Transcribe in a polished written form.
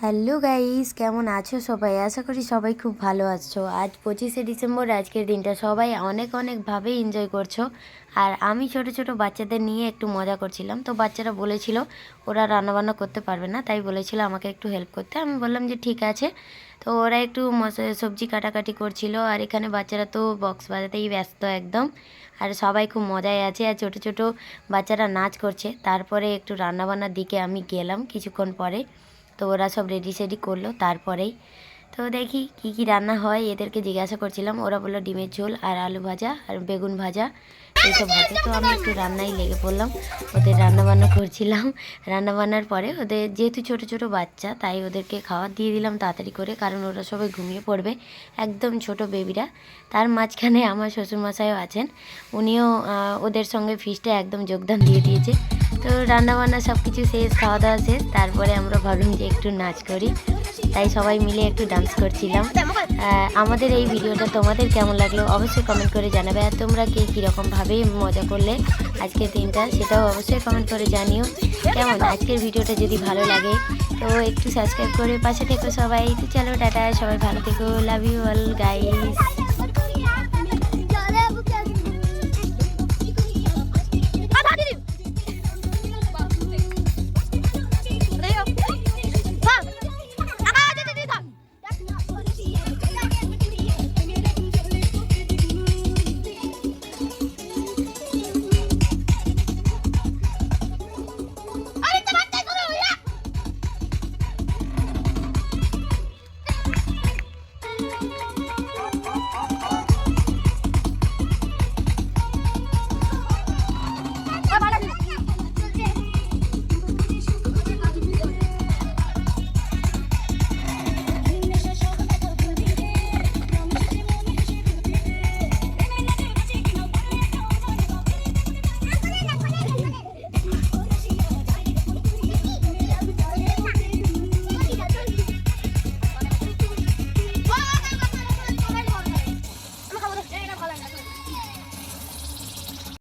Hello guys, কেমন আছো সবাই? আশা করি সবাই খুব ভালো আছো। আজ 25শে ডিসেম্বর, আজকের দিনটা সবাই অনেক অনেকভাবে এনজয় করছো। আর আমি ছোট ছোট বাচ্চাদের নিয়ে একটু মজা করছিলাম। তো বাচ্চারা বলেছিল ওরা রান্নাবান্না করতে পারবে না, তাই বলেছিল আমাকে একটু হেল্প করতে। আমি বললাম যে ঠিক আছে। তো ওরা একটু সবজি কাটাকাটি করছিল, আর এখানে বাচ্চারা তো বক্স বাজাতেই ব্যস্ত একদম। আর সবাই খুব মজায় আছে, আর ছোট ছোট বাচ্চারা নাচ করছে। তারপরে একটু রান্নাবান্নার দিকে আমি গেলাম কিছুক্ষণ পরে। তো ওরা সব রেডি সেডি করলো তারপরেই তো দেখি কি কি রান্না হয়, এদেরকে জিজ্ঞাসা করছিলাম। ওরা বললো ডিমের ঝোল আর আলু ভাজা আর বেগুন ভাজা এইসব হবে। তো আমি একটু রান্নায় লেগে পড়লাম, ওদের রান্নাবান্না করছিলাম। রান্নাবান্নার পরে ওদের যেহেতু ছোট ছোট বাচ্চা, তাই ওদেরকে খাবার দিয়ে দিলাম তাড়াতাড়ি করে, কারণ ওরা সবাই ঘুমিয়ে পড়বে, একদম ছোট বেবিরা। তার মাঝখানে আমার শ্বশুরমশাইও আছেন, উনিও ওদের সঙ্গে ফিস্টে একদম যোগদান দিয়ে দিয়েছে। তো রান্নাবান্না সব কিছু শেষ, খাওয়া দাওয়া শেষ, তারপরে আমরা ভাবলাম যে একটু নাচ করি, তাই সবাই মিলে একটু ডান্স করছিলাম। আমাদের এই ভিডিওটা তোমাদের কেমন লাগলো অবশ্যই কমেন্ট করে জানাবে, আর তোমরা কে কীরকমভাবে মজা করলে আজকের দিনটা সেটাও অবশ্যই কমেন্ট করে জানিও। কেমন আজকের ভিডিওটা যদি ভালো লাগে তো একটু সাবস্ক্রাইব করে পাশে থেকো সবাই। তো চলো টাটা, সবাই ভালো থেকো, লাভ ইউ অল গাইস।